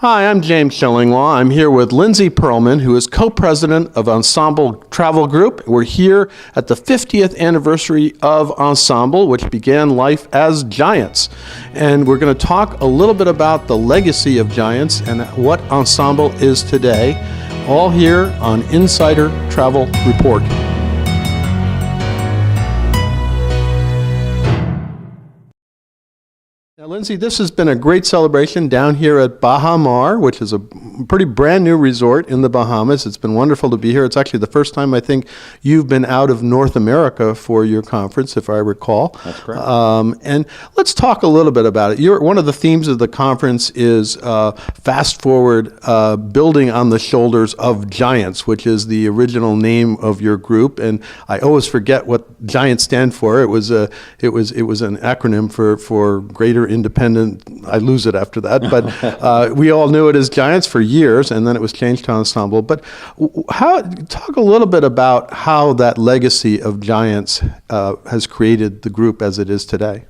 Hi, I'm James Shillinglaw. I'm here with Lindsay Pearlman, who is co-president of Ensemble Travel Group. We're here at the 50th anniversary of Ensemble, which began life as Giants. And we're going to talk a little bit about the legacy of Giants and what Ensemble is today, all here on Insider Travel Report. Now, Lindsay, this has been a great celebration down here at Baha Mar, which is a pretty brand new resort in the Bahamas. It's been wonderful to be here. It's actually the first time I think you've been out of North America for your conference, if I recall. That's correct. And let's talk a little bit about it. One of the themes of the conference is fast forward, building on the shoulders of giants, which is the original name of your group. And I always forget what giants stand for. It was an acronym for Greater Independent. I lose it after that, but we all knew it as Giants for years, and then it was changed to Ensemble. But talk a little bit about how that legacy of Giants has created the group as it is today.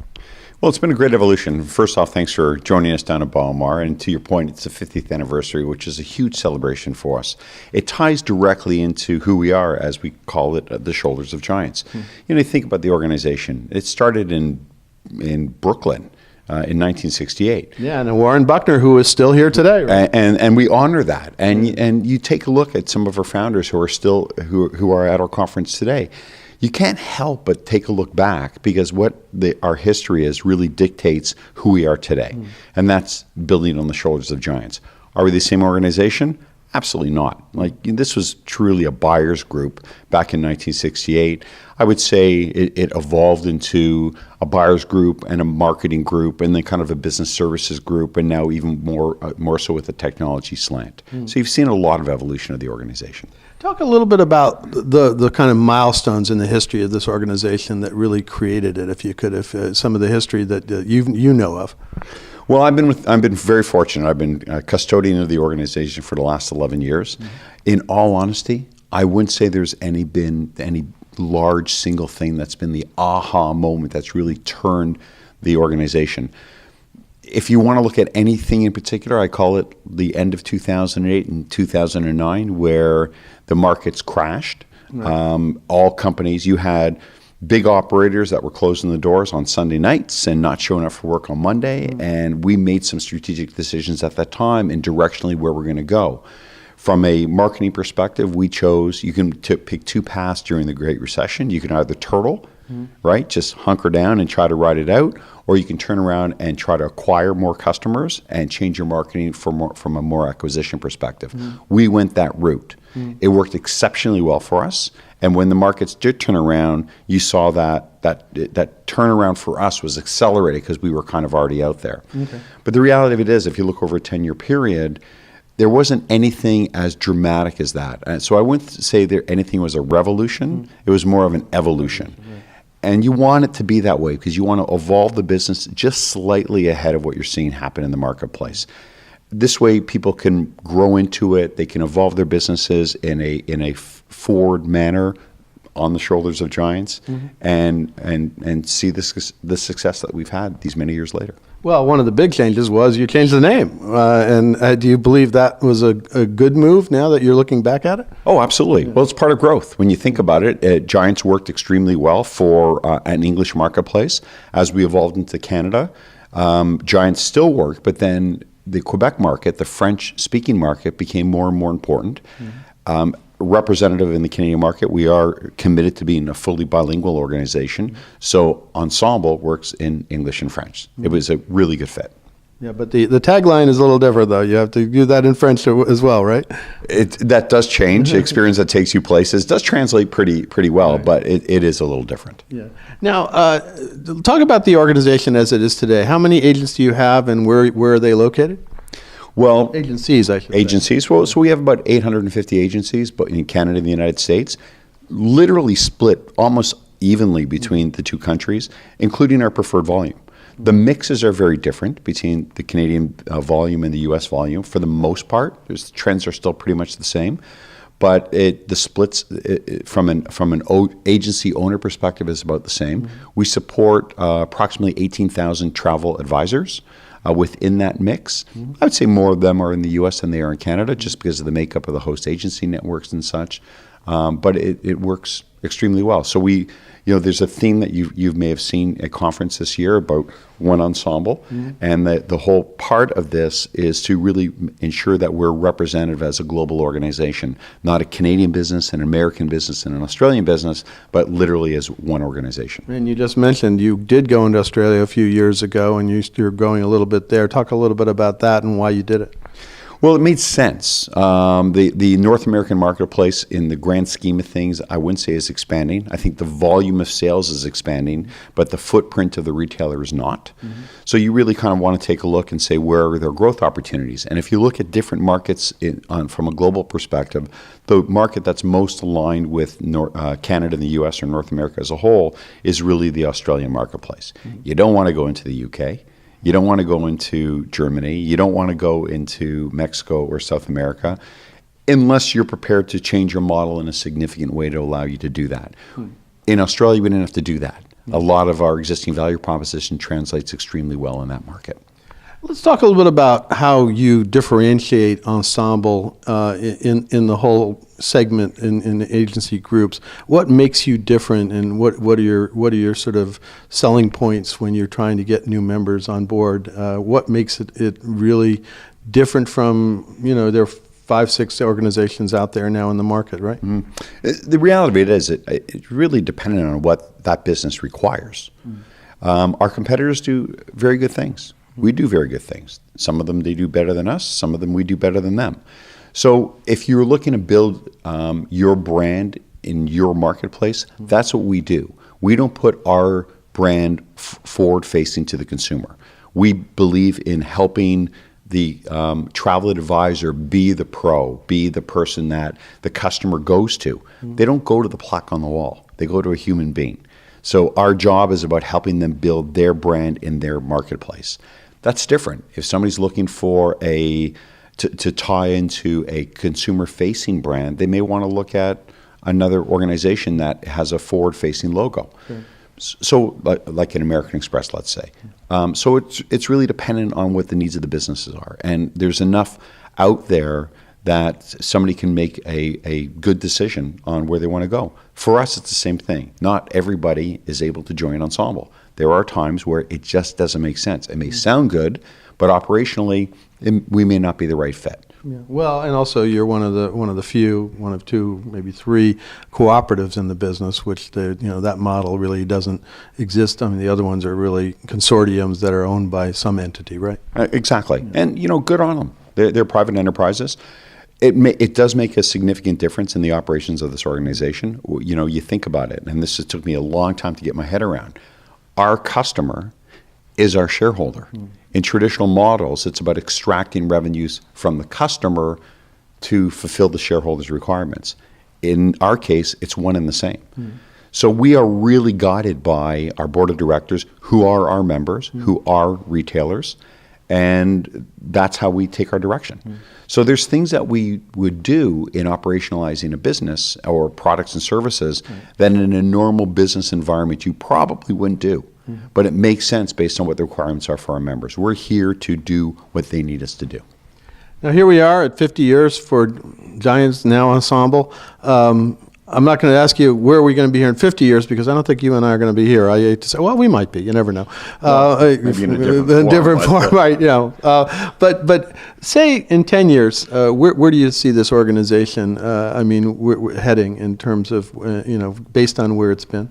Well, it's been a great evolution. First off, thanks for joining us down at Baha Mar. And to your point, it's the 50th anniversary, which is a huge celebration for us. It ties directly into who we are, as we call it, the shoulders of giants. You know, think about the organization. It started in Brooklyn. In 1968. Yeah, and Warren Buckner, who is still here today. Right? And we honor that. And you take a look at some of our founders who are still who are at our conference today. You can't help but take a look back, because our history is really dictates who we are today. And that's building on the shoulders of giants. Are we the same organization? Absolutely not. Like, this was truly a buyer's group back in 1968. I would say it evolved into a buyer's group and a marketing group, and then kind of a business services group, and now even more so with a technology slant. So you've seen a lot of evolution of the organization. Talk a little bit about the kind of milestones in the history of this organization that really created it, if you could, if some of the history that you know of. Well, I've been very fortunate. I've been a custodian of the organization for the last 11 years. In all honesty, I wouldn't say there's been any large single thing that's been the aha moment that's really turned the organization. If you want to look at anything in particular, I call it the end of 2008 and 2009, where the markets crashed. Right. All companies, you had big operators that were closing the doors on Sunday nights and not showing up for work on Monday. And we made some strategic decisions at that time in directionally where we're going to go. From a marketing perspective, we chose, you can pick two paths during the Great Recession. You can either turtle, right, just hunker down and try to ride it out, or you can turn around and try to acquire more customers and change your marketing from a more acquisition perspective. We went that route. It worked exceptionally well for us. And when the markets did turn around, you saw that turnaround for us was accelerated because we were kind of already out there. Okay. But the reality of it is, if you look over a 10-year period, there wasn't anything as dramatic as that. And so I wouldn't say anything was a revolution. It was more of an evolution. And you want it to be that way because you want to evolve the business just slightly ahead of what you're seeing happen in the marketplace. This way, people can grow into it. They can evolve their businesses in a forward manner on the shoulders of giants, and see the success that we've had these many years later. Well, one of the big changes was you changed the name. And do you believe that was a good move now that you're looking back at it? Oh, absolutely. Yeah. Well, it's part of growth. When you think about it, Giants worked extremely well for an English marketplace. As we evolved into Canada, Giants still work, but then the Quebec market, the French-speaking market, became more and more important. Representative in the Canadian market, we are committed to being a fully bilingual organization. So Ensemble works in English and French. It was a really good fit. Yeah, but the tagline is a little different, though. You have to do that in French as well, right? That does change. Experience that takes you places does translate pretty well, right. But it is a little different. Yeah. Now, talk about the organization as it is today. How many agents do you have, and where are they located? Well, agencies, I should say. Agencies. Well, so we have about 850 agencies, but in Canada and the United States, literally split almost evenly between the two countries, including our preferred volume. The mixes are very different between the Canadian volume and the U.S. volume. For the most part, the trends are still pretty much the same, but the splits from an agency owner perspective is about the same. We support approximately 18,000 travel advisors. within that mix. I would say more of them are in the U.S. than they are in Canada, just because of the makeup of the host agency networks and such. But it works extremely well. So there's a theme that you may have seen at conference this year about one ensemble, and the whole part of this is to really ensure that we're representative as a global organization, not a Canadian business, an American business, and an Australian business, but literally as one organization. And you just mentioned you did go into Australia a few years ago, and you're going a little bit there. Talk a little bit about that and why you did it. Well, it made sense. The North American marketplace, in the grand scheme of things, I wouldn't say is expanding. I think the volume of sales is expanding, but the footprint of the retailer is not. So you really kind of want to take a look and say, where are their growth opportunities? And if you look at different markets from a global perspective, the market that's most aligned with Canada and the U.S. or North America as a whole is really the Australian marketplace. You don't want to go into the U.K., you don't want to go into Germany. You don't want to go into Mexico or South America unless you're prepared to change your model in a significant way to allow you to do that. In Australia, we didn't have to do that. A lot of our existing value proposition translates extremely well in that market. Let's talk a little bit about how you differentiate Ensemble in the whole segment in the agency groups. What makes you different, and what are your sort of selling points when you're trying to get new members on board? What makes it really different from, there are 5-6 organizations out there now in the market, right? The reality of it is it's really dependent on what that business requires. Our competitors do very good things. We do very good things. Some of them they do better than us. Some of them we do better than them. So if you're looking to build your brand in your marketplace, that's what we do. We don't put our brand forward-facing to the consumer. We believe in helping the travel advisor be the pro, be the person that the customer goes to. They don't go to the plaque on the wall. They go to a human being. So our job is about helping them build their brand in their marketplace. That's different. If somebody's looking for to tie into a consumer-facing brand, they may want to look at another organization that has a forward-facing logo. Sure. So like an American Express, let's say. So it's really dependent on what the needs of the businesses are. And there's enough out there that somebody can make a good decision on where they want to go. For us, it's the same thing. Not everybody is able to join Ensemble. There are times where it just doesn't make sense. It may sound good, but operationally, we may not be the right fit. Yeah. Well, and also you're one of the few, one of two, maybe three cooperatives in the business, which that model really doesn't exist. I mean, the other ones are really consortiums that are owned by some entity, right? Exactly. Yeah. And good on them. They're private enterprises. It does make a significant difference in the operations of this organization. You think about it, and this took me a long time to get my head around. Our customer is our shareholder. In traditional models, it's about extracting revenues from the customer to fulfill the shareholder's requirements. In our case, it's one and the same. So we are really guided by our board of directors, who are our members, who are retailers, and that's how we take our direction. So there's things that we would do in operationalizing a business or products and services that in a normal business environment you probably wouldn't do. But it makes sense based on what the requirements are for our members. We're here to do what they need us to do. Now here we are at 50 years for Giants Now Ensemble. I'm not going to ask you where are we going to be here in 50 years, because I don't think you and I are going to be here. I hate to say, well, we might be. You never know. Maybe in a different form, right? But say in 10 years, where do you see this organization? We're heading in terms of based on where it's been.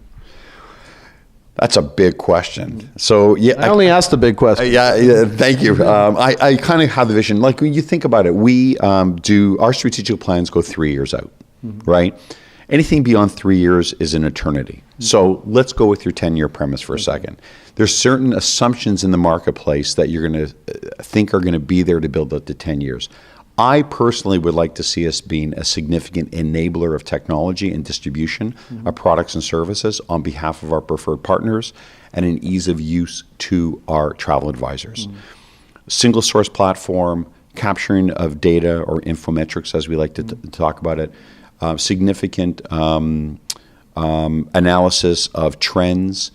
That's a big question. So I only asked the big question. Yeah, thank you. I kind of have the vision. Like when you think about it, we do our strategic plans go 3 years out, right? Anything beyond 3 years is an eternity. So let's go with your 10-year premise for a second. There's certain assumptions in the marketplace that you're going to think are going to be there to build up to 10 years. I personally would like to see us being a significant enabler of technology and distribution of products and services on behalf of our preferred partners, and an ease of use to our travel advisors. Single source platform, capturing of data or infometrics, as we like to talk about it, significant analysis of trends,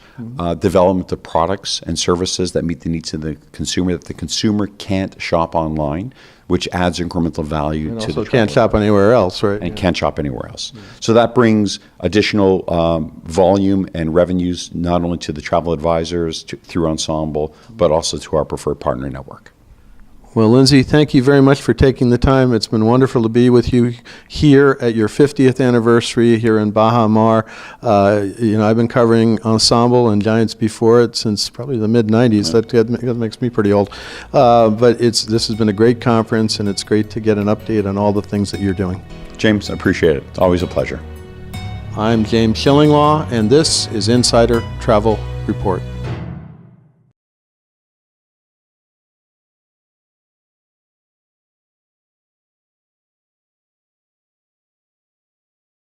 development of products and services that meet the needs of the consumer, that the consumer can't shop online, which adds incremental value to Also the can't shop anywhere else, right? and can't shop anywhere else. So that brings additional volume and revenues not only to the travel advisors through Ensemble, but also to our preferred partner network. Well, Lindsay, thank you very much for taking the time. It's been wonderful to be with you here at your 50th anniversary here in Baha Mar. I've been covering Ensemble and Giants before it since probably the mid-'90s. That makes me pretty old. But this has been a great conference, and it's great to get an update on all the things that you're doing. James, I appreciate it. It's always a pleasure. I'm James Shillinglaw, and this is Insider Travel Report.